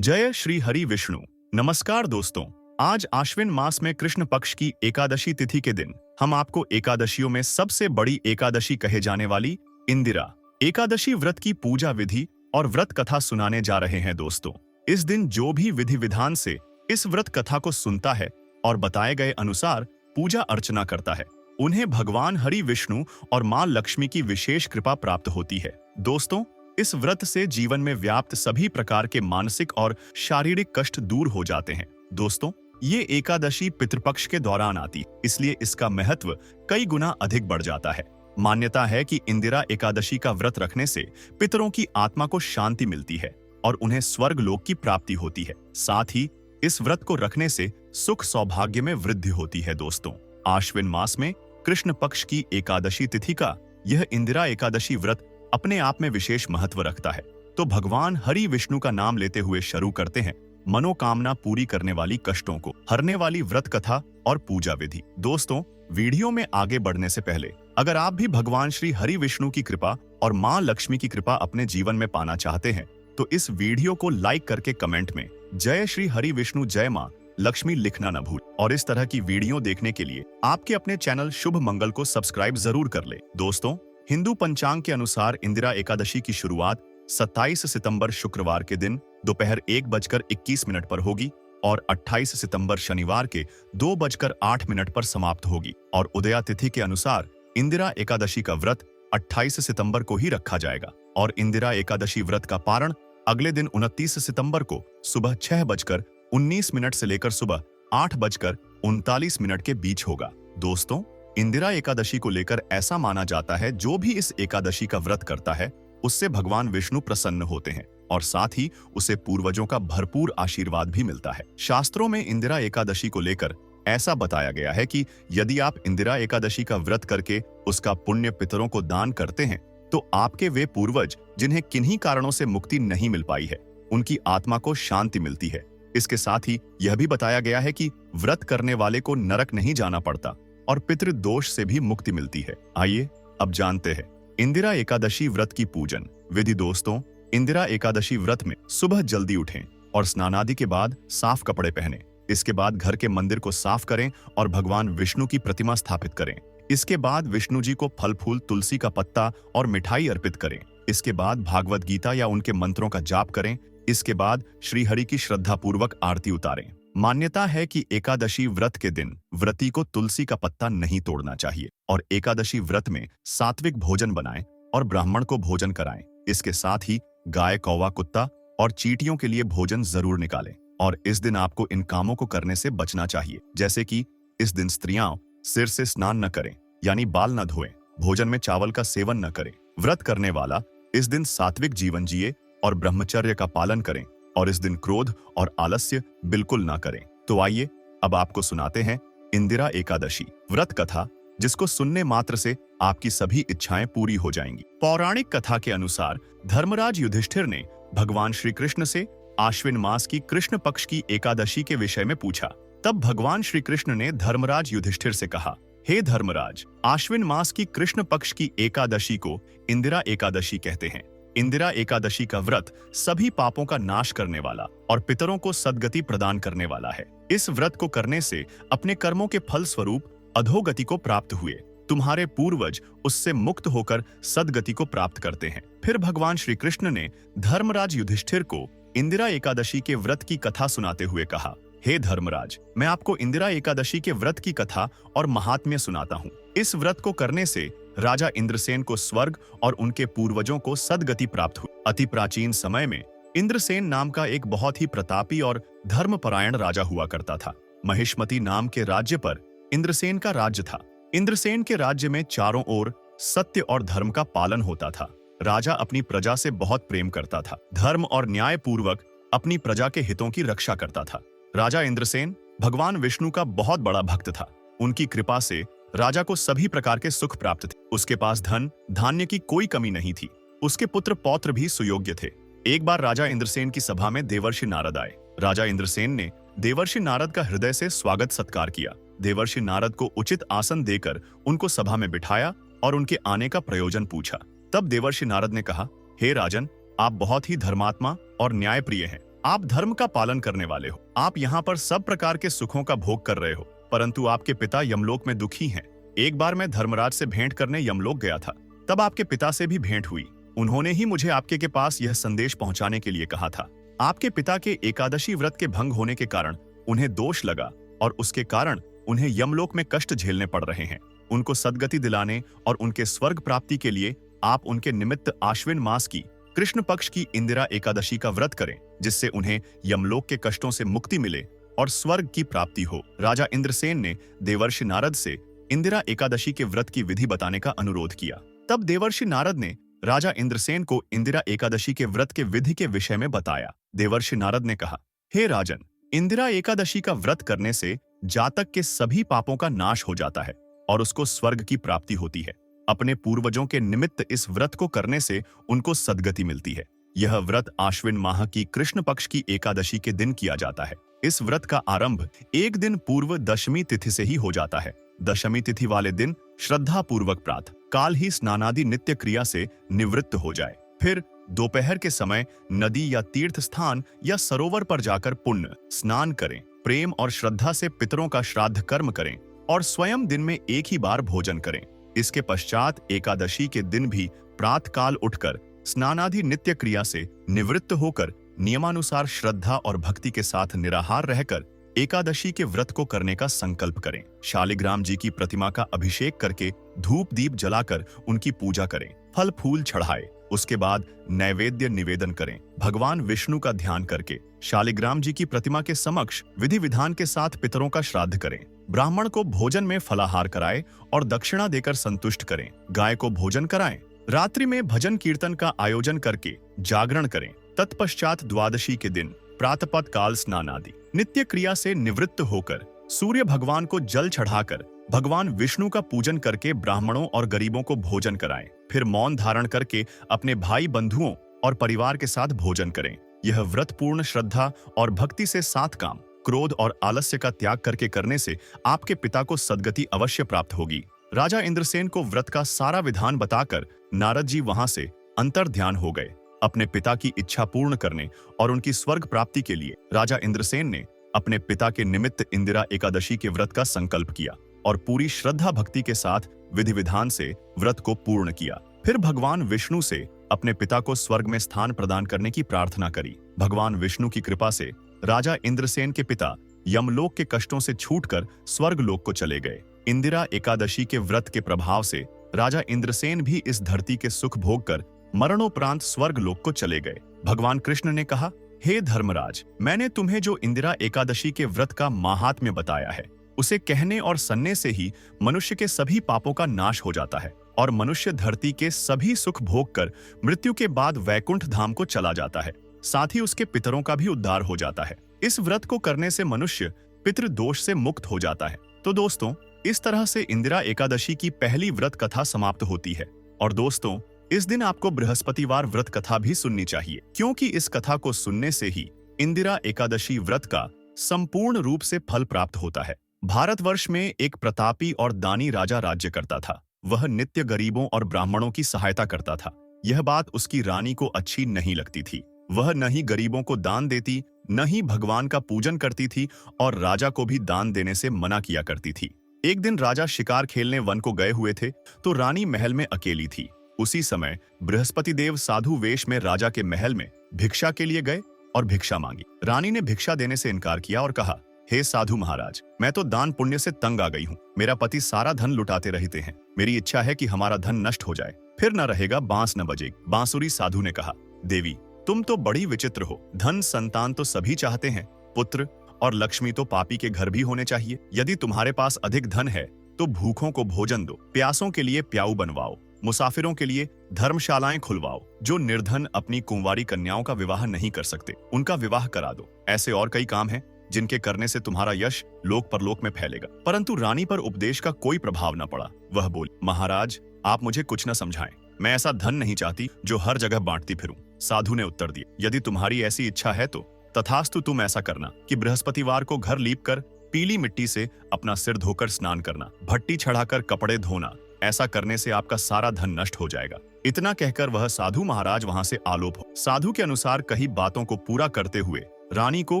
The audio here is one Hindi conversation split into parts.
जय श्री हरि विष्णु। नमस्कार दोस्तों। आज आश्विन मास में कृष्ण पक्ष की एकादशी तिथि के दिन हम आपको एकादशियों में सबसे बड़ी एकादशी कहे जाने वाली इंदिरा एकादशी व्रत की पूजा विधि और व्रत कथा सुनाने जा रहे हैं दोस्तों। इस दिन जो भी विधि विधान से इस व्रत कथा को सुनता है और बताए गए अनुसार पूजा अर्चना करता है, उन्हें भगवान हरि विष्णु और मां लक्ष्मी की विशेष कृपा प्राप्त होती है। दोस्तों, इस व्रत से जीवन में व्याप्त सभी प्रकार के मानसिक और शारीरिक कष्ट दूर हो जाते हैं। दोस्तों, ये एकादशी पितृपक्ष के दौरान आती, इसलिए इसका महत्व कई गुना अधिक बढ़ जाता है। मान्यता है कि इंदिरा एकादशी का व्रत रखने से पितरों की आत्मा को शांति मिलती है और उन्हें स्वर्ग लोक की प्राप्ति होती है। साथ ही इस व्रत को रखने से सुख सौभाग्य में वृद्धि होती है। दोस्तों, आश्विन मास में कृष्ण पक्ष की एकादशी तिथि का यह इंदिरा एकादशी व्रत अपने आप में विशेष महत्व रखता है। तो भगवान हरि विष्णु का नाम लेते हुए शुरू करते हैं मनोकामना पूरी करने वाली, कष्टों को हरने वाली व्रत कथा और पूजा विधि। दोस्तों, वीडियो में आगे बढ़ने से पहले अगर आप भी भगवान श्री हरि विष्णु की कृपा और मां लक्ष्मी की कृपा अपने जीवन में पाना चाहते हैं तो इस वीडियो को लाइक करके कमेंट में जय श्री हरि विष्णु जय मां लक्ष्मी लिखना न भूल। और इस तरह की वीडियो देखने के लिए आपके अपने चैनल शुभ मंगल को सब्सक्राइब जरूर कर ले। दोस्तों, हिंदू पंचांग के अनुसार इंदिरा एकादशी की शुरुआत 27 सितंबर शुक्रवार के दिन दोपहर 1:21 पर होगी और 28 सितंबर शनिवार के 2:08 पर समाप्त होगी। और उदया तिथि के अनुसार इंदिरा एकादशी का व्रत 28 सितंबर को ही रखा जाएगा और इंदिरा एकादशी व्रत का पारण अगले दिन 29 सितंबर को सुबह 6:19 से लेकर सुबह 8:39 के बीच होगा। दोस्तों, इंदिरा एकादशी को लेकर ऐसा माना जाता है जो भी इस एकादशी का व्रत करता है उससे भगवान विष्णु प्रसन्न होते हैं और साथ ही उसे पूर्वजों का भरपूर आशीर्वाद भी मिलता है। शास्त्रों में इंदिरा एकादशी को लेकर ऐसा बताया गया है कि यदि आप इंदिरा एकादशी का व्रत करके उसका पुण्य पितरों को दान करते हैं तो आपके वे पूर्वज जिन्हें किन्हीं कारणों से मुक्ति नहीं मिल पाई है उनकी आत्मा को शांति मिलती है। इसके साथ ही यह भी बताया गया है कि व्रत करने वाले को नरक नहीं जाना पड़ता और पितृदोष से भी मुक्ति मिलती है। आइए अब जानते हैं इंदिरा एकादशी व्रत की पूजन विधि। दोस्तों, इंदिरा एकादशी व्रत में सुबह जल्दी उठें और स्नानादि के बाद साफ कपड़े पहनें। इसके बाद घर के मंदिर को साफ करें और भगवान विष्णु की प्रतिमा स्थापित करें। इसके बाद विष्णु जी को फल फूल, तुलसी का पत्ता और मिठाई अर्पित करें। इसके बाद भागवत गीता या उनके मंत्रों का जाप करें। इसके बाद श्री हरि की श्रद्धा पूर्वक आरती उतारें। मान्यता है कि एकादशी व्रत के दिन व्रती को तुलसी का पत्ता नहीं तोड़ना चाहिए और एकादशी व्रत में सात्विक भोजन बनाएं और ब्राह्मण को भोजन कराएं। इसके साथ ही गाय, कौवा, कुत्ता और चींटियों के लिए भोजन जरूर निकालें। और इस दिन आपको इन कामों को करने से बचना चाहिए, जैसे कि इस दिन स्त्रियां सिर से स्नान न करें यानी बाल न धोएं, भोजन में चावल का सेवन न करें। व्रत करने वाला इस दिन सात्विक जीवन जिए और ब्रह्मचर्य का पालन करें और इस दिन क्रोध और आलस्य बिल्कुल ना करें। तो आइए अब आपको सुनाते हैं इंदिरा एकादशी व्रत कथा, जिसको सुनने मात्र से आपकी सभी इच्छाएं पूरी हो जाएंगी। पौराणिक कथा के अनुसार धर्मराज युधिष्ठिर ने भगवान श्री कृष्ण से आश्विन मास की कृष्ण पक्ष की एकादशी के विषय में पूछा। तब भगवान श्री कृष्ण ने धर्मराज युधिष्ठिर से कहा, हे धर्मराज, आश्विन मास की कृष्ण पक्ष की एकादशी को इंदिरा एकादशी कहते हैं। इंदिरा एकादशी का व्रत सभी पापों का नाश करने वाला और पितरों को सद्गति प्रदान करने वाला है। इस व्रत को करने से अपने कर्मों के फल स्वरूप अधोगति को प्राप्त हुए तुम्हारे पूर्वज उससे मुक्त होकर सद्गति को प्राप्त करते हैं। फिर भगवान श्री कृष्ण ने धर्मराज युधिष्ठिर को इंदिरा एकादशी के व्रत की कथा सुनाते हुए कहा, हे धर्मराज, मैं आपको इंदिरा एकादशी के व्रत की कथा और महात्म्य सुनाता हूँ। इस व्रत को करने से राजा इंद्रसेन को स्वर्ग और उनके पूर्वजों को सद्गति प्राप्त हुई। अति प्राचीन समय में इंद्रसेन नाम का एक बहुत ही प्रतापी और धर्मपरायण राजा हुआ करता था। महिष्मति नाम के राज्य पर इंद्रसेन का राज्य था। इंद्रसेन के राज्य में चारों ओर सत्य और धर्म का पालन होता था। राजा अपनी प्रजा से बहुत प्रेम करता था, धर्म और न्याय पूर्वक अपनी प्रजा के हितों की रक्षा करता था। राजा इंद्रसेन भगवान विष्णु का बहुत बड़ा भक्त था। उनकी कृपा से राजा को सभी प्रकार के सुख प्राप्त थे। उसके पास धन धान्य की कोई कमी नहीं थी। उसके पुत्र पौत्र भी सुयोग्य थे। एक बार राजा इंद्रसेन की सभा में देवर्षि नारद आए। राजा इंद्रसेन ने देवर्षि नारद का हृदय से स्वागत सत्कार किया। देवर्षि नारद को उचित आसन देकर उनको सभा में बिठाया और उनके आने का प्रयोजन पूछा। तब देवर्षि नारद ने कहा, हे राजन, आप बहुत ही धर्मात्मा और न्यायप्रिय हैं। आप धर्म का पालन करने वाले हो, आप यहाँ पर सब प्रकार के सुखों का भोग कर रहे हो, परंतु आपके पिता यमलोक में दुखी हैं। एक बार मैं धर्मराज से भेंट करने यमलोक गया था, तब आपके पिता से भी भेंट हुई। उन्होंने ही मुझे आपके के पास यह संदेश पहुंचाने के लिए कहा था। आपके पिता के एकादशी व्रत के भंग होने के कारण उन्हें दोष लगा और उसके कारण उन्हें यमलोक में कष्ट झेलने पड़ रहे हैं। उनको सद्गति दिलाने और उनके स्वर्ग प्राप्ति के लिए आप उनके निमित्त आश्विन मास की कृष्ण पक्ष की इंदिरा एकादशी का व्रत करें, जिससे उन्हें यमलोक के कष्टों से मुक्ति मिले और स्वर्ग की प्राप्ति हो। राजा इंद्रसेन ने देवर्षि नारद से इंदिरा एकादशी के व्रत की विधि बताने का अनुरोध किया। तब देवर्षि नारद ने राजा इंद्रसेन को इंदिरा एकादशी के व्रत के विधि के विषय में बताया। देवर्षि नारद ने कहा, हे राजन, इंदिरा एकादशी का व्रत करने से जातक के सभी पापों का नाश हो जाता है और उसको स्वर्ग की प्राप्ति होती है। अपने पूर्वजों के निमित्त इस व्रत को करने से उनको सद्गति मिलती है। यह व्रत आश्विन माह की कृष्ण पक्ष की एकादशी के दिन किया जाता है। इस व्रत का आरंभ एक दिन पूर्व दशमी तिथि से ही हो जाता है। दशमी तिथि वाले दिन श्रद्धा पूर्वक प्रातः काल ही स्नानादि नित्य क्रिया से निवृत्त हो जाए। फिर दोपहर के समय नदी या तीर्थ स्थान या सरोवर पर जाकर पुण्य स्नान करें, प्रेम और श्रद्धा से पितरों का श्राद्ध कर्म करें और स्वयं दिन में एक ही बार भोजन करें। इसके पश्चात एकादशी के दिन भी प्रातः काल उठकर स्नानादि नित्य क्रिया से निवृत्त होकर नियमानुसार श्रद्धा और भक्ति के साथ निराहार रहकर एकादशी के व्रत को करने का संकल्प करें। शालिग्राम जी की प्रतिमा का अभिषेक करके धूप दीप जलाकर उनकी पूजा करें, फल फूल चढ़ाए। उसके बाद नैवेद्य निवेदन करें। भगवान विष्णु का ध्यान करके शालिग्राम जी की प्रतिमा के समक्ष विधि विधान के साथ पितरों का श्राद्ध करें। ब्राह्मण को भोजन में फलाहार कराएं और दक्षिणा देकर संतुष्ट करें। गाय को भोजन कराएं। रात्रि में भजन कीर्तन का आयोजन करके जागरण करें। तत्पश्चात द्वादशी के दिन प्रातःपद काल स्नान आदि नित्य क्रिया से निवृत्त होकर सूर्य भगवान को जल चढ़ाकर भगवान विष्णु का पूजन करके ब्राह्मणों और गरीबों को भोजन कराएं। फिर मौन धारण करके अपने भाई बंधुओं और परिवार के साथ भोजन करें। यह व्रत पूर्ण श्रद्धा और भक्ति से 7 काम, क्रोध और आलस्य का त्याग करके करने से आपके पिता को सद्गति अवश्य प्राप्त होगी। राजा इंद्रसेन को व्रत का सारा विधान बताकर नारद जी वहां से अंतर ध्यान हो गए। अपने पिता की इच्छा पूर्ण करने और उनकी स्वर्ग प्राप्ति के लिए राजा इंद्रसेन ने अपने पिता के निमित्त इंदिरा एकादशी के व्रत का संकल्प किया और पूरी श्रद्धा भक्ति के साथ विधि विधान से व्रत को पूर्ण किया। फिर भगवान विष्णु से अपने पिता को स्वर्ग में स्थान प्रदान करने की प्रार्थना करी। भगवान विष्णु की कृपा से राजा इंद्रसेन के पिता यमलोक के कष्टों से छूटकर स्वर्ग लोक को चले गए। इंदिरा एकादशी के व्रत के प्रभाव से राजा इंद्रसेन भी इस धरती के सुख भोग कर मरणोपरांत स्वर्ग लोक को चले गए। भगवान कृष्ण ने कहा, हे धर्मराज, मैंने तुम्हें जो इंदिरा एकादशी के व्रत का माहात्म्य बताया है, उसे कहने और सुनने से ही मनुष्य के सभी पापों का नाश हो जाता है और मनुष्य धरती के सभी सुख भोग कर मृत्यु के बाद वैकुंठ धाम को चला जाता है। साथ ही उसके पितरों का भी उद्धार हो जाता है। इस व्रत को करने से मनुष्य पितृदोष से मुक्त हो जाता है। तो दोस्तों, इस तरह से इंदिरा एकादशी की पहली व्रत कथा समाप्त होती है। और दोस्तों, इस दिन आपको बृहस्पतिवार व्रत कथा भी सुननी चाहिए, क्योंकि इस कथा को सुनने से ही इंदिरा एकादशी व्रत का संपूर्ण रूप से फल प्राप्त होता है। भारतवर्ष में एक प्रतापी और दानी राजा राज्य करता था। वह नित्य गरीबों और ब्राह्मणों की सहायता करता था। यह बात उसकी रानी को अच्छी नहीं लगती थी। वह न ही गरीबों को दान देती, न ही भगवान का पूजन करती थी और राजा को भी दान देने से मना किया करती थी। एक दिन राजा शिकार खेलने वन को गए हुए थे तो रानी महल में अकेली थी। उसी समय बृहस्पति देव साधु वेश में राजा के महल में भिक्षा के लिए गए और भिक्षा मांगी। रानी ने भिक्षा देने से इनकार किया और कहा, हे साधु महाराज, मैं तो दान पुण्य से तंग आ गई हूँ। मेरा पति सारा धन लुटाते रहते हैं। मेरी इच्छा है कि हमारा धन नष्ट हो जाए, फिर न रहेगा, बांस न बजेगी। बांसुरी साधु ने कहा, देवी, तुम तो बड़ी विचित्र हो। धन संतान तो सभी चाहते हैं, पुत्र और लक्ष्मी तो पापी के घर भी होने चाहिए। यदि तुम्हारे पास अधिक धन है तो भूखों को भोजन दो, प्यासों के लिए प्याऊ बनवाओ, मुसाफिरों के लिए धर्मशालाएं खुलवाओ। जो निर्धन अपनी कुंवारी कन्याओं का विवाह नहीं कर सकते, उनका विवाह करा दो। ऐसे और कई काम हैं जिनके करने से तुम्हारा यश लोक परलोक में फैलेगा। परंतु रानी पर उपदेश का कोई प्रभाव न पड़ा। वह बोली, महाराज, आप मुझे कुछ न समझाएं। मैं ऐसा धन नहीं चाहती जो हर जगह बांटती फिरूं। साधु ने उत्तर दिया, यदि तुम्हारी ऐसी इच्छा है तो तथास्तु, तुम ऐसा करना कि बृहस्पतिवार को घर लीप कर पीली मिट्टी से अपना सिर धोकर स्नान करना, भट्टी चढ़ाकर कपड़े धोना, ऐसा करने से आपका सारा धन नष्ट हो जाएगा। इतना कहकर वह साधु महाराज वहां से आलोप हो। साधु के अनुसार कही बातों को पूरा करते हुए रानी को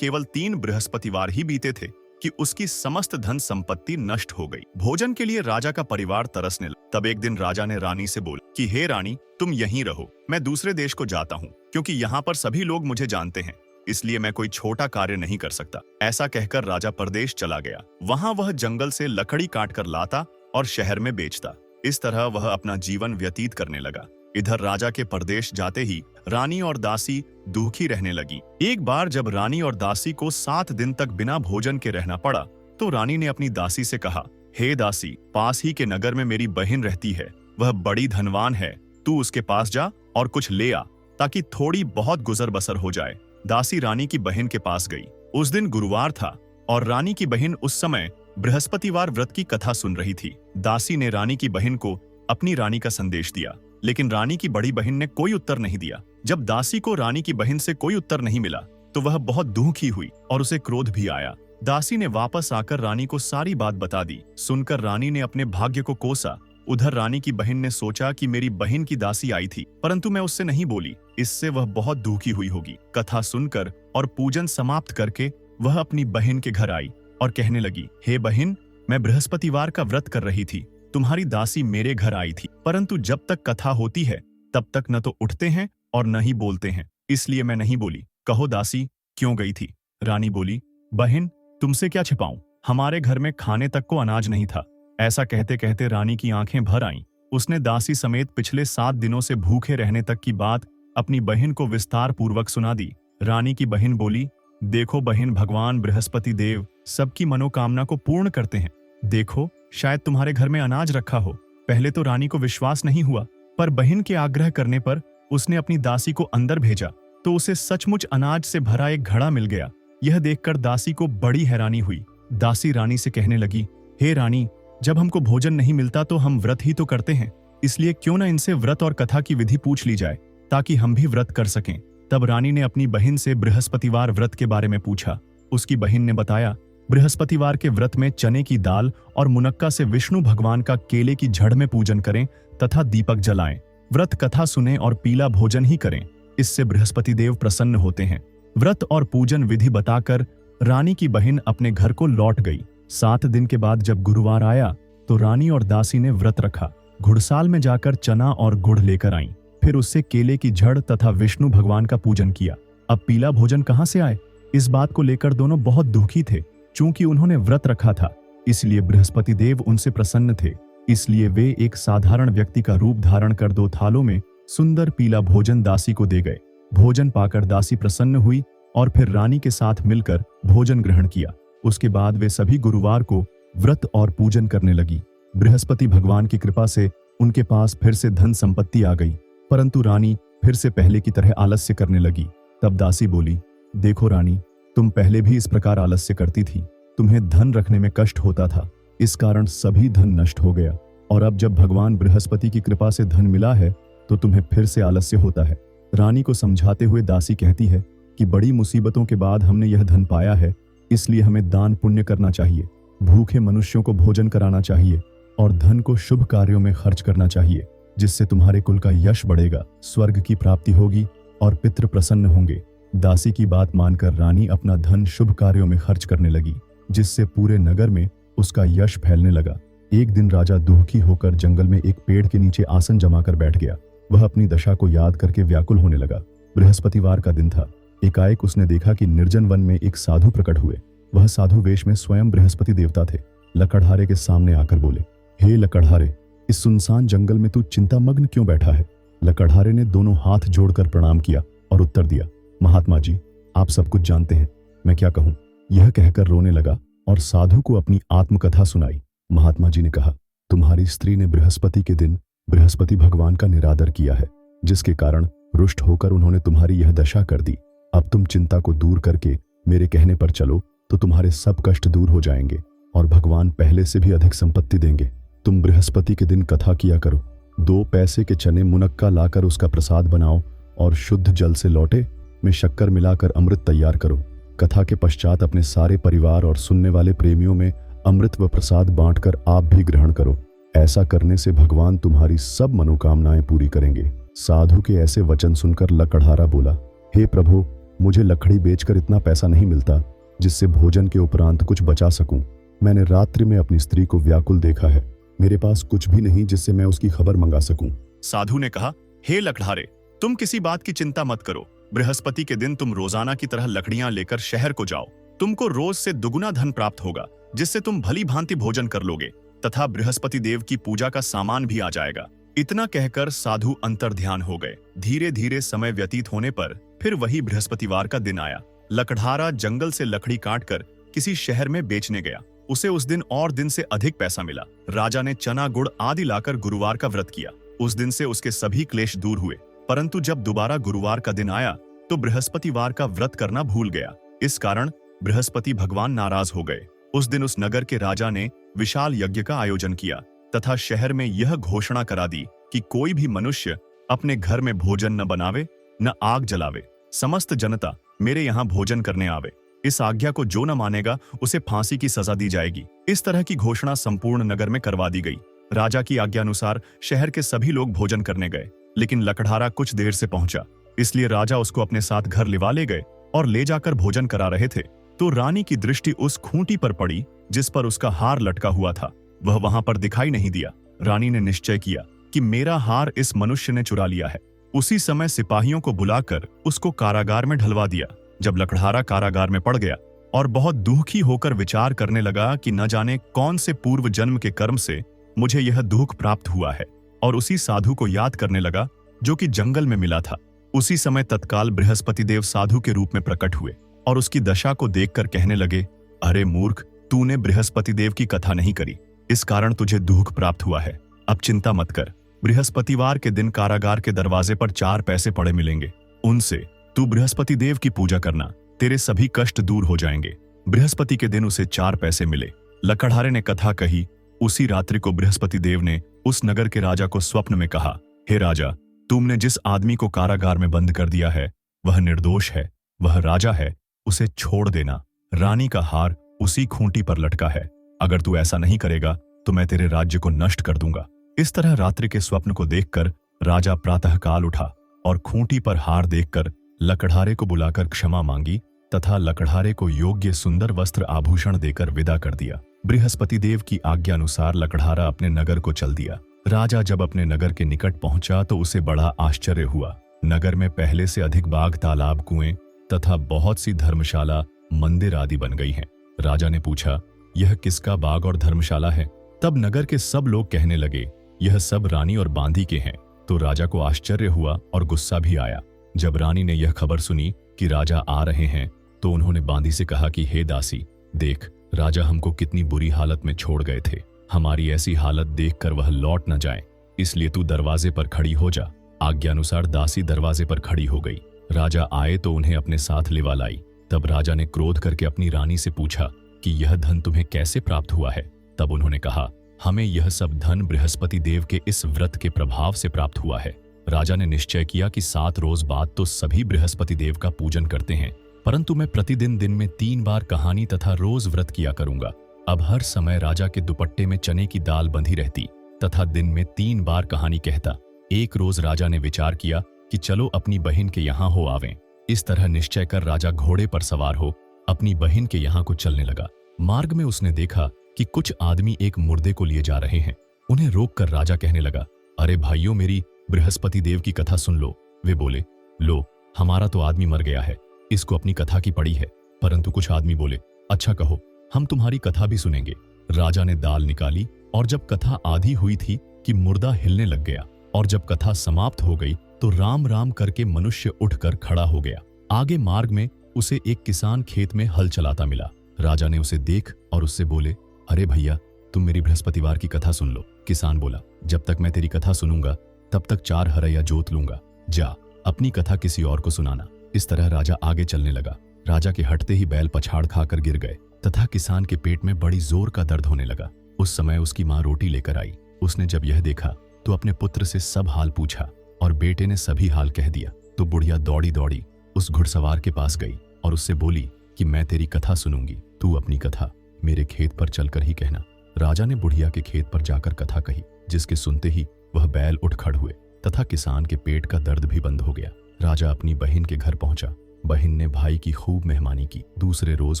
केवल 3 बृहस्पतिवार ही बीते थे कि उसकी समस्त धन संपत्ति नष्ट हो गई। भोजन के लिए राजा का परिवार तरसने लगा। तब एक दिन राजा ने रानी से बोला कि हे रानी, तुम यहीं रहो, मैं दूसरे देश को जाता हूँ, क्योंकि यहाँ पर सभी लोग मुझे जानते हैं, इसलिए मैं कोई छोटा कार्य नहीं कर सकता। ऐसा कहकर राजा परदेश चला गया। वहां वह जंगल से लकड़ी काट कर लाता और शहर में बेचता। इस तरह वह अपना जीवन व्यतीत करने लगा। इधर राजा के परदेश जाते ही रानी और दासी दुखी रहने लगी। एक बार जब रानी और दासी को 7 दिन तक बिना भोजन के रहना पड़ा, तो रानी ने अपनी दासी से कहा, हे दासी, पास ही के नगर में मेरी बहन रहती है, वह बड़ी धनवान है, तू उसके पास जा और कुछ ले आ, ताकि थोड़ी बहुत गुजर बसर हो जाए। दासी रानी की बहन के पास गई। उस दिन गुरुवार था और रानी की बहन उस समय बृहस्पतिवार व्रत की कथा सुन रही थी। दासी ने रानी की बहन को अपनी रानी का संदेश दिया, लेकिन रानी की बड़ी बहन ने कोई उत्तर नहीं दिया। जब दासी को रानी की बहन से कोई उत्तर नहीं मिला, तो वह बहुत दुखी हुई और उसे क्रोध भी आया। दासी ने वापस आकर रानी को सारी बात बता दी। सुनकर रानी ने अपने भाग्य को कोसा। उधर रानी की बहन ने सोचा कि मेरी बहन की दासी आई थी, परंतु मैं उससे नहीं बोली, इससे वह बहुत दुखी हुई होगी। कथा सुनकर और पूजन समाप्त करके वह अपनी बहन के घर आई और कहने लगी, हे बहन, मैं बृहस्पतिवार का व्रत कर रही थी, तुम्हारी दासी मेरे घर आई थी, परंतु जब तक कथा होती है तब तक न तो उठते हैं और न ही बोलते हैं, इसलिए मैं नहीं बोली। कहो दासी, क्यों गई थी? रानी बोली, बहन, तुमसे क्या छिपाऊं, हमारे घर में खाने तक को अनाज नहीं था। ऐसा कहते कहते रानी की आंखें भर आईं। उसने दासी समेत पिछले 7 दिनों से भूखे रहने तक की बात अपनी बहन को विस्तार पूर्वक सुना दी। रानी की बहन बोली, देखो बहन, भगवान बृहस्पति देव सबकी मनोकामना को पूर्ण करते हैं। देखो, शायद तुम्हारे घर में अनाज रखा हो। पहले तो रानी को विश्वास नहीं हुआ, पर बहन के आग्रह करने पर उसने अपनी दासी को अंदर भेजा, तो उसे सचमुच अनाज से भरा एक घड़ा मिल गया। यह देखकर दासी को बड़ी हैरानी हुई। दासी रानी से कहने लगी, हे रानी, जब हमको भोजन नहीं मिलता तो हम व्रत ही तो करते हैं, इसलिए क्यों न इनसे व्रत और कथा की विधि पूछ ली जाए, ताकि हम भी व्रत कर सकें। तब रानी ने अपनी बहन से बृहस्पतिवार व्रत के बारे में पूछा। उसकी बहन ने बताया, बृहस्पतिवार के व्रत में चने की दाल और मुनक्का से विष्णु भगवान का केले की जड़ में पूजन करें तथा दीपक जलाएं। व्रत कथा सुने और पीला भोजन ही करें, इससे बृहस्पति देव प्रसन्न होते हैं। व्रत और पूजन विधि बताकर रानी की बहन अपने घर को लौट गई। 7 दिन के बाद जब गुरुवार आया तो रानी और दासी ने व्रत रखा। घुड़साल में जाकर चना और गुड़ लेकर आईं। फिर उससे केले की जड़ तथा विष्णु भगवान का पूजन किया। अब पीला भोजन कहाँ से आए, इस बात को लेकर दोनों बहुत दुखी थे। चूंकि उन्होंने व्रत रखा था, इसलिए बृहस्पति देव उनसे प्रसन्न थे। इसलिए वे एक साधारण व्यक्ति का रूप धारण कर 2 थालों में सुंदर पीला भोजन दासी को दे गए। भोजन पाकर दासी प्रसन्न हुई और फिर रानी के साथ मिलकर भोजन ग्रहण किया। उसके बाद वे सभी गुरुवार को व्रत और पूजन करने लगी। बृहस्पति भगवान की कृपा से उनके पास फिर से धन संपत्ति आ गई, परंतु रानी फिर से पहले की तरह आलस्य करने लगी। तब दासी बोली, देखो रानी, तुम पहले भी इस प्रकार आलस्य करती थी, तुम्हें धन रखने में कष्ट होता था, इस कारण सभी धन नष्ट हो गया, और अब जब भगवान बृहस्पति की कृपा से धन मिला है तो तुम्हें फिर से आलस्य होता है। रानी को समझाते हुए दासी कहती है कि बड़ी मुसीबतों के बाद हमने यह धन पाया है, इसलिए हमें दान पुण्य करना चाहिए, भूखे मनुष्यों को भोजन कराना चाहिए और धन को शुभ कार्यों में खर्च करना चाहिए, जिससे तुम्हारे कुल का यश बढ़ेगा, स्वर्ग की प्राप्ति होगी और पितृ प्रसन्न होंगे। दासी की बात मानकर रानी अपना धन शुभ कार्यों में खर्च करने लगी, जिससे पूरे नगर में उसका यश फैलने लगा। एक दिन राजा दुखी होकर जंगल में एक पेड़ के नीचे आसन जमाकर बैठ गया। वह अपनी दशा को याद करके व्याकुल होने लगा। बृहस्पतिवार का दिन था। एकाएक उसने देखा कि निर्जन वन में एक साधु प्रकट हुए। वह साधु वेश में स्वयं बृहस्पति देवता थे। लकड़हारे के सामने आकर बोले, हे लकड़हारे, इस सुनसान जंगल में तू चिंतामग्न क्यों बैठा है? लकड़हारे ने दोनों हाथ जोड़कर प्रणाम किया और उत्तर दिया, महात्मा जी, आप सब कुछ जानते हैं, मैं क्या कहूँ। यह कहकर रोने लगा और साधु को अपनी आत्मकथा सुनाई। महात्मा जी ने कहा, तुम्हारी स्त्री ने बृहस्पति के दिन बृहस्पति भगवान का निरादर किया है, जिसके कारण रुष्ट होकर उन्होंने तुम्हारी यह दशा कर दी। अब तुम चिंता को दूर करके मेरे कहने पर चलो तो तुम्हारे सब कष्ट दूर हो जाएंगे और भगवान पहले से भी अधिक संपत्ति देंगे। तुम बृहस्पति के दिन कथा किया करो। 2 पैसे के चने मुनक्का लाकर उसका प्रसाद बनाओ और शुद्ध जल से लौटे में शक्कर मिलाकर अमृत तैयार करो। कथा के पश्चात अपने सारे परिवार और सुनने वाले प्रेमियों में अमृत व प्रसाद बांटकर आप भी ग्रहण करो। ऐसा करने से भगवान तुम्हारी सब मनोकामनाएं पूरी करेंगे। साधु के ऐसे वचन सुनकर लकड़हारा बोला, हे प्रभु, मुझे लकड़ी बेचकर इतना पैसा नहीं मिलता जिससे भोजन के उपरांत कुछ बचा सकूं। मैंने रात्रि में अपनी स्त्री को व्याकुल देखा है। मेरे पास कुछ भी नहीं जिससे मैं उसकी खबर मंगा सकूं। साधु ने कहा, हे लकड़हारे, तुम किसी बात की चिंता मत करो। बृहस्पति के दिन तुम रोजाना की तरह लकड़ियां लेकर शहर को जाओ। तुमको रोज से दुगुना धन प्राप्त होगा, जिससे तुम भली भांति भोजन कर लोगे तथा बृहस्पति देव की पूजा का सामान भी आ जाएगा। इतना कहकर साधु अंतर्ध्यान हो गए। धीरे धीरे समय व्यतीत होने पर फिर वही बृहस्पतिवार का दिन आया। लकड़हारा जंगल से लकड़ी काटकर किसी शहर में बेचने गया। उसे उस दिन और दिन से अधिक पैसा मिला। राजा ने चना गुड़ आदि लाकर गुरुवार का व्रत किया। उस दिन से उसके सभी क्लेश दूर हुए। परंतु जब दोबारा गुरुवार का दिन आया तो बृहस्पतिवार का व्रत करना भूल गया। इस कारण बृहस्पति भगवान नाराज हो गए। उस दिन उस नगर के राजा ने विशाल यज्ञ का आयोजन किया तथा शहर में यह घोषणा करा दी कि कोई भी मनुष्य अपने घर में भोजन न बनावे न आग जलावे। समस्त जनता मेरे यहाँ भोजन करने आवे। इस आज्ञा को जो न मानेगा उसे फांसी की सजा दी जाएगी। इस तरह की घोषणा संपूर्ण नगर में करवा दी गई। राजा की आज्ञा अनुसार शहर के सभी लोग भोजन करने गए, लेकिन लकड़हारा कुछ देर से पहुंचा। इसलिए राजा उसको अपने साथ घर लिवा ले गए और ले जाकर भोजन करा रहे थे तो रानी की दृष्टि उस खूंटी पर पड़ी जिस पर उसका हार लटका हुआ था। वह वहां पर दिखाई नहीं दिया। रानी ने निश्चय किया कि मेरा हार इस मनुष्य ने चुरा लिया है। उसी समय सिपाहियों को बुलाकर उसको कारागार में ढलवा दिया। जब लकड़हारा कारागार में पड़ गया और बहुत दुखी होकर विचार करने लगा कि न जाने कौन से पूर्व जन्म के कर्म से मुझे यह दुख प्राप्त हुआ है, और उसी साधु को याद करने लगा जो कि जंगल में मिला था। उसी समय तत्काल बृहस्पति देव साधु के रूप में प्रकट हुए और उसकी दशा को देखकर कहने लगे, अरे मूर्ख, तूने बृहस्पति देव की कथा नहीं करी, इस कारण तुझे दुख प्राप्त हुआ है। अब चिंता मत कर। बृहस्पतिवार के दिन कारागार के दरवाजे पर 4 पैसे पड़े मिलेंगे। उनसे तू बृहस्पति देव की पूजा करना, तेरे सभी कष्ट दूर हो जाएंगे। बृहस्पति के दिन उसे 4 पैसे मिले। लकड़हारे ने कथा कही। उसी रात्रि को बृहस्पति देव ने उस नगर के राजा को स्वप्न में कहा, हे राजा, तुमने जिस आदमी को कारागार में बंद कर दिया है वह निर्दोष है, वह राजा है, उसे छोड़ देना। रानी का हार उसी खूंटी पर लटका है। अगर तू ऐसा नहीं करेगा तो मैं तेरे राज्य को नष्ट कर दूंगा। इस तरह रात्रि के स्वप्न को देखकर राजा प्रातःकाल उठा और खूंटी पर हार देखकर लकड़हारे को बुलाकर क्षमा मांगी तथा लकड़हारे को योग्य सुंदर वस्त्र आभूषण देकर विदा कर दिया। बृहस्पति देव की आज्ञा अनुसार लकड़हारा अपने नगर को चल दिया। राजा जब अपने नगर के निकट पहुंचा तो उसे बड़ा आश्चर्य हुआ। नगर में पहले से अधिक बाग, तालाब, कुएं तथा बहुत सी धर्मशाला, मंदिर आदि बन गई हैं। राजा ने पूछा, यह किसका बाग और धर्मशाला है? तब नगर के सब लोग कहने लगे, यह सब रानी और बांदी के हैं। तो राजा को आश्चर्य हुआ और गुस्सा भी आया। जब रानी ने यह खबर सुनी कि राजा आ रहे हैं तो उन्होंने बांदी से कहा कि हे दासी, देख, राजा हमको कितनी बुरी हालत में छोड़ गए थे। हमारी ऐसी हालत देखकर वह लौट न जाए, इसलिए तू दरवाजे पर खड़ी हो जा। आज्ञानुसार दासी दरवाजे पर खड़ी हो गई। राजा आए तो उन्हें अपने साथ लिवा लाई। तब राजा ने क्रोध करके अपनी रानी से पूछा कि यह धन तुम्हें कैसे प्राप्त हुआ है? तब उन्होंने कहा, हमें यह सब धन बृहस्पति देव के इस व्रत के प्रभाव से प्राप्त हुआ है। राजा ने निश्चय किया कि 7 रोज बाद तो सभी बृहस्पति देव का पूजन करते हैं, परंतु मैं प्रतिदिन दिन में 3 बार कहानी तथा रोज व्रत किया करूंगा। अब हर समय राजा के दुपट्टे में चने की दाल बंधी रहती तथा दिन में 3 बार कहानी कहता। एक रोज राजा ने विचार किया कि चलो अपनी बहन के यहाँ हो आवें। इस तरह निश्चय कर राजा घोड़े पर सवार हो अपनी बहन के यहाँ को चलने लगा। मार्ग में उसने देखा कि कुछ आदमी एक मुर्दे को लिए जा रहे हैं। उन्हें रोककर राजा कहने लगा, अरे भाइयों, मेरी बृहस्पति देव की कथा सुन लो। वे बोले, लो, हमारा तो आदमी मर गया है, इसको अपनी कथा की पड़ी है। परंतु कुछ आदमी बोले, अच्छा कहो, हम तुम्हारी कथा भी सुनेंगे। राजा ने दाल निकाली और जब कथा आधी हुई थी कि मुर्दा हिलने लग गया, और जब कथा समाप्त हो गई तो राम राम करके मनुष्य उठकर खड़ा हो गया। आगे मार्ग में उसे एक किसान खेत में हल चलाता मिला। राजा ने उसे देख और उससे बोले, अरे भैया, तुम मेरी बृहस्पतिवार की कथा सुन लो। किसान बोला, जब तक मैं तेरी कथा सुनूंगा तब तक 4 हरैया जोत लूंगा। जा, अपनी कथा किसी और को सुनाना। इस तरह राजा आगे चलने लगा। राजा के हटते ही बैल पछाड़ खाकर गिर गए तथा किसान के पेट में बड़ी जोर का दर्द होने लगा। उस समय उसकी माँ रोटी लेकर आई। उसने जब यह देखा तो अपने पुत्र से सब हाल पूछा और बेटे ने सभी हाल कह दिया। तो बुढ़िया दौड़ी दौड़ी उस घुड़सवार के पास गई और उससे बोली कि मैं तेरी कथा सुनूंगी, तू अपनी कथा मेरे खेत पर चलकर ही कहना। राजा ने बुढ़िया के खेत पर जाकर कथा कही, जिसके सुनते ही वह बैल उठ खड़ हुए तथा किसान के पेट का दर्द भी बंद हो गया। राजा अपनी बहन के घर पहुंचा। बहन ने भाई की खूब मेहमानी की। दूसरे रोज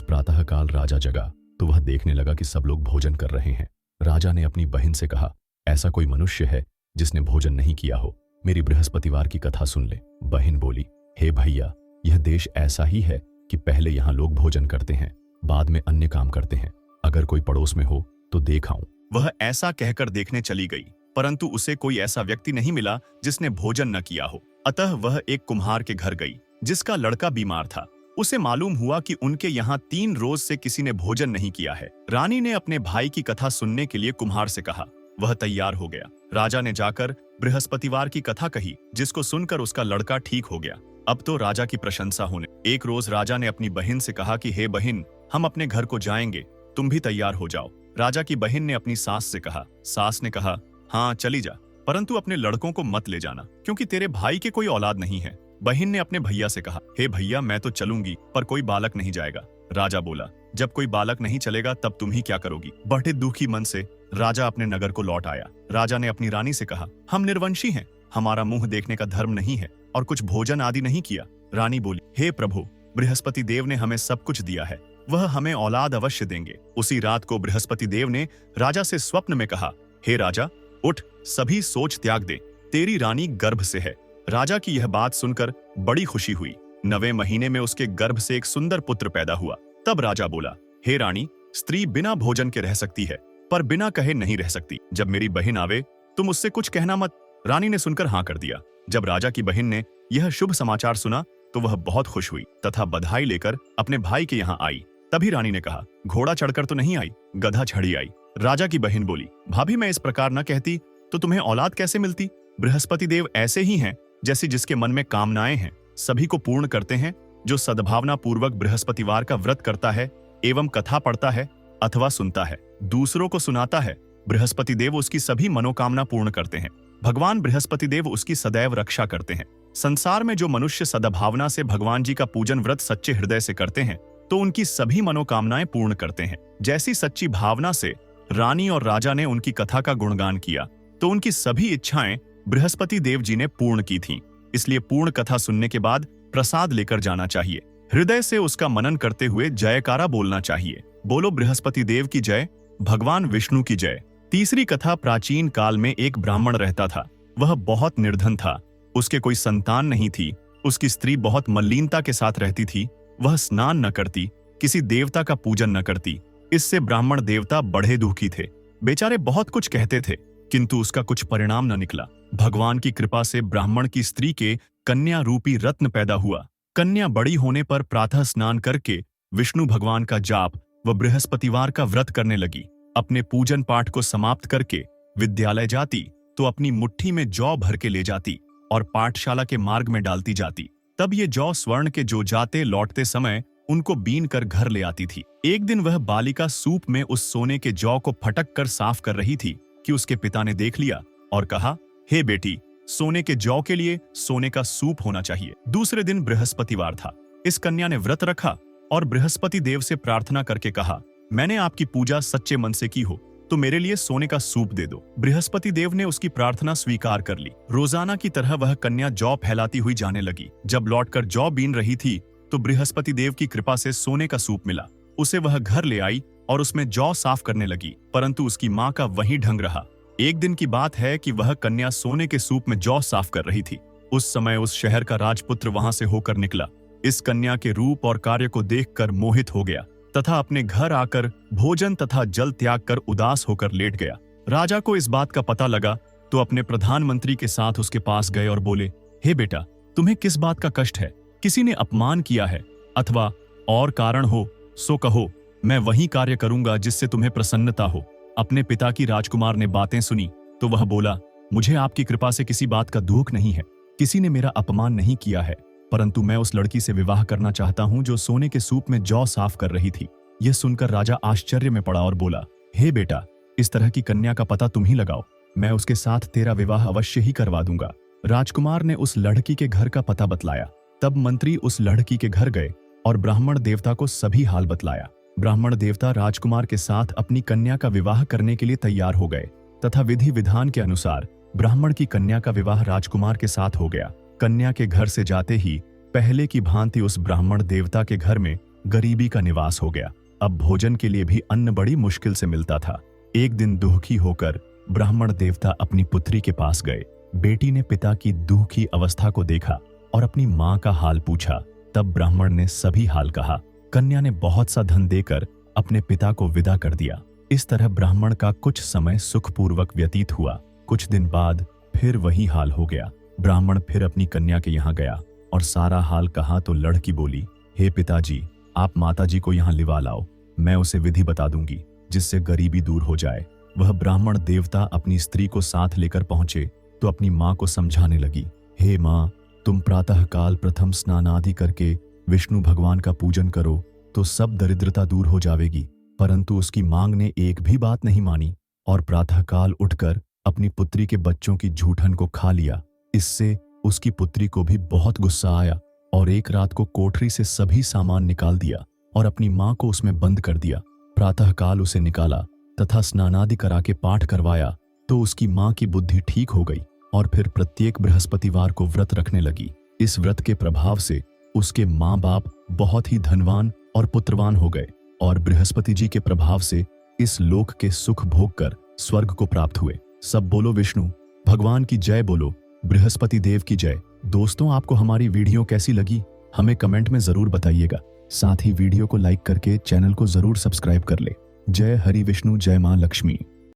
प्रातःकाल राजा जगा तो वह देखने लगा कि सब लोग भोजन कर रहे हैं। राजा ने अपनी बहन से कहा, ऐसा कोई मनुष्य है जिसने भोजन नहीं किया हो? मेरी बृहस्पतिवार की कथा सुन ले। बहन बोली, हे भैया, यह देश ऐसा ही है कि पहले यहाँ लोग भोजन करते हैं, बाद में अन्य काम करते हैं। अगर कोई पड़ोस में हो तो देख आऊं। वह ऐसा कहकर देखने चली गई, परंतु उसे कोई ऐसा व्यक्ति नहीं मिला जिसने भोजन न किया हो। अतः वह एक कुम्हार के घर गई, जिसका लड़का बीमार था। उसे मालूम हुआ कि उनके यहाँ 3 रोज से किसी ने भोजन नहीं किया है। रानी ने अपने भाई की कथा सुनने के लिए कुम्हार से कहा। वह तैयार हो गया। राजा ने जाकर बृहस्पतिवार की कथा कही, जिसको सुनकर उसका लड़का ठीक हो गया। अब तो राजा की प्रशंसा होने। एक रोज राजा ने अपनी बहन से कहा कि हे बहन, हम अपने घर को जाएंगे, तुम भी तैयार हो जाओ। राजा की बहन ने अपनी सास से कहा। सास ने कहा, हाँ चली जा, परंतु अपने लड़कों को मत ले जाना, क्योंकि तेरे भाई के कोई औलाद नहीं है। बहन ने अपने भैया से कहा, हे भैया, मैं तो चलूंगी, पर कोई बालक नहीं जाएगा। राजा बोला, जब कोई बालक नहीं चलेगा तब तुम ही क्या करोगी? बड़े दुखी मन से राजा अपने नगर को लौट आया। राजा ने अपनी रानी से कहा, हम निर्वंशी हैं, हमारा मुंह देखने का धर्म नहीं है और कुछ भोजन आदि नहीं किया। रानी बोली, हे प्रभु, बृहस्पति देव ने हमें सब कुछ दिया है, वह हमें औलाद अवश्य देंगे। उसी रात को बृहस्पति देव ने राजा से स्वप्न में कहा, हे राजा, उठ, सभी सोच त्याग दे, तेरी रानी गर्भ से है। राजा की यह बात सुनकर बड़ी खुशी हुई। 9वें महीने में उसके गर्भ से एक सुंदर पुत्र पैदा हुआ। तब राजा बोला, हे रानी, स्त्री बिना भोजन के रह सकती है, पर बिना कहे नहीं रह सकती। जब मेरी बहन आवे तुम उससे कुछ कहना मत। रानी ने सुनकर हाँ कर दिया। जब राजा की बहन ने यह शुभ समाचार सुना तो वह बहुत खुश हुई तथा बधाई लेकर अपने भाई के यहाँ आई। तभी रानी ने कहा, घोड़ा चढ़कर तो नहीं आई, गधा चढ़ी आई। राजा की बहन बोली, भाभी, मैं इस प्रकार न कहती तो तुम्हें औलाद कैसे मिलती? बृहस्पति देव ऐसे ही हैं जैसे जिसके मन में कामनाएं हैं, सभी को पूर्ण करते हैं। जो सद्भावना पूर्वक बृहस्पतिवार का व्रत करता है एवं कथा पढ़ता है अथवा सुनता है, दूसरों को सुनाता है, बृहस्पति देव उसकी सभी मनोकामना पूर्ण करते हैं। भगवान बृहस्पति देव उसकी सदैव रक्षा करते हैं। संसार में जो मनुष्य सद्भावना से भगवान जी का पूजन व्रत सच्चे हृदय से करते हैं तो उनकी सभी मनोकामनाएं पूर्ण करते हैं। जैसी सच्ची भावना से रानी और राजा ने उनकी कथा का गुणगान किया तो उनकी सभी इच्छाएं बृहस्पति देव जी ने पूर्ण की थीं। इसलिए पूर्ण कथा सुनने के बाद प्रसाद लेकर जाना चाहिए। हृदय से उसका मनन करते हुए जयकारा बोलना चाहिए। बोलो बृहस्पति देव की जय, भगवान विष्णु की जय। तीसरी कथा, प्राचीन काल में एक ब्राह्मण रहता था। वह बहुत निर्धन था, उसके कोई संतान नहीं थी। उसकी स्त्री बहुत मलिनता के साथ रहती थी। वह स्नान न करती, किसी देवता का पूजन न करती। इससे ब्राह्मण देवता बड़े दुखी थे। बेचारे बहुत कुछ कहते थे, किंतु उसका कुछ परिणाम न निकला। भगवान की कृपा से ब्राह्मण की स्त्री के कन्या रूपी रत्न पैदा हुआ। कन्या बड़ी होने पर प्रातः स्नान करके विष्णु भगवान का जाप व बृहस्पतिवार का व्रत करने लगी। अपने पूजन पाठ को समाप्त करके विद्यालय जाती तो अपनी मुट्ठी में जौ भर के ले जाती और पाठशाला के मार्ग में डालती जाती। तब ये जौ स्वर्ण के जो जाते लौटते समय उनको बीन कर घर ले आती थी। एक दिन वह बालिका सूप में उस सोने के जौ को फटक कर साफ कर रही थी कि उसके पिता ने देख लिया और कहा, हे बेटी, सोने के जौ के लिए सोने का सूप होना चाहिए। दूसरे दिन बृहस्पतिवार था। इस कन्या ने व्रत रखा और बृहस्पति देव से प्रार्थना करके कहा, मैंने आपकी पूजा सच्चे मन से की हो तो मेरे लिए सोने का सूप दे दो। बृहस्पति देव ने उसकी प्रार्थना स्वीकार कर ली। रोजाना की तरह वह कन्या जौ फैलाती हुई जाने लगी। जब लौटकर जौ बीन रही थी तो बृहस्पति देव की कृपा से सोने का सूप मिला। उसे वह घर ले आई और उसमें जौ साफ करने लगी, परंतु उसकी माँ का वही ढंग रहा। एक दिन की बात है कि वह कन्या सोने के सूप में जौ साफ कर रही थी। उस समय उस शहर का राजपुत्र वहां से होकर निकला। इस कन्या के रूप और कार्य को देखकर मोहित हो गया तथा अपने घर आकर भोजन तथा जल त्याग कर उदास होकर लेट गया। राजा को इस बात का पता लगा तो अपने प्रधानमंत्री के साथ उसके पास गए और बोले, हे बेटा, तुम्हें किस बात का कष्ट है? किसी ने अपमान किया है अथवा और कारण हो सो कहो, मैं वही कार्य करूंगा जिससे तुम्हें प्रसन्नता हो। अपने पिता की राजकुमार ने बातें सुनी तो वह बोला, मुझे आपकी कृपा से किसी बात का दुख नहीं है। किसी ने मेरा अपमान नहीं किया है, परंतु मैं उस लड़की से विवाह करना चाहता हूं जो सोने के सूप में जौ साफ कर रही थी। यह सुनकर राजा आश्चर्य में पड़ा और बोला, हे बेटा, इस तरह की कन्या का पता तुम ही लगाओ, मैं उसके साथ तेरा विवाह अवश्य ही करवा दूंगा। राजकुमार ने उस लड़की के घर का पता बतलाया। तब मंत्री उस लड़की के घर गए और ब्राह्मण देवता को सभी हाल बतलाया। ब्राह्मण देवता राजकुमार के साथ अपनी कन्या का विवाह करने के लिए तैयार हो गए तथा विधि विधान के अनुसार ब्राह्मण की कन्या का विवाह राजकुमार के साथ हो गया। कन्या के घर से जाते ही पहले की भांति उस ब्राह्मण देवता के घर में गरीबी का निवास हो गया। अब भोजन के लिए भी अन्न बड़ी मुश्किल से मिलता था। एक दिन दुखी होकर ब्राह्मण देवता अपनी पुत्री के पास गए। बेटी ने पिता की दुखी अवस्था को देखा और अपनी मां का हाल पूछा। तब ब्राह्मण ने सभी हाल कहा। कन्या ने बहुत सा धन देकर अपने पिता को विदा कर दिया। इस तरह ब्राह्मण का कुछ समय सुखपूर्वक व्यतीत हुआ। कुछ दिन बाद फिर वही हाल हो गया। ब्राह्मण फिर अपनी कन्या के यहाँ गया और सारा हाल कहा तो लड़की बोली, हे पिताजी, आप माताजी को यहाँ लिवा लाओ, मैं उसे विधि बता दूंगी जिससे गरीबी दूर हो जाए। वह ब्राह्मण देवता अपनी स्त्री को साथ लेकर पहुंचे तो अपनी मां को समझाने लगी, हे मां, तुम प्रातःकाल प्रथम स्नान आदि करके विष्णु भगवान का पूजन करो तो सब दरिद्रता दूर हो जाएगी। परंतु उसकी मांग ने एक भी बात नहीं मानी और प्रातःकाल उठकर अपनी पुत्री के बच्चों की जूठन को खा लिया। इससे उसकी पुत्री को भी बहुत गुस्सा आया और एक रात को कोठरी से सभी सामान निकाल दिया और अपनी मां को उसमें बंद कर दिया। प्रातःकाल उसे निकाला तथा स्नानादि करा के पाठ करवाया तो उसकी मां की बुद्धि ठीक हो गई और फिर प्रत्येक बृहस्पतिवार को व्रत रखने लगी। इस व्रत के प्रभाव से उसके माँ बाप बहुत ही धनवान और पुत्रवान हो गए और बृहस्पति जी के प्रभाव से इस लोक के सुख भोग कर स्वर्ग को प्राप्त हुए। सब बोलो विष्णु भगवान की जय, बोलो बृहस्पति देव की जय। दोस्तों, आपको हमारी वीडियो कैसी लगी हमें कमेंट में जरूर बताइएगा। साथ ही वीडियो को लाइक करके चैनल को जरूर सब्सक्राइब कर ले। जय हरि विष्णु, जय मां लक्ष्मी।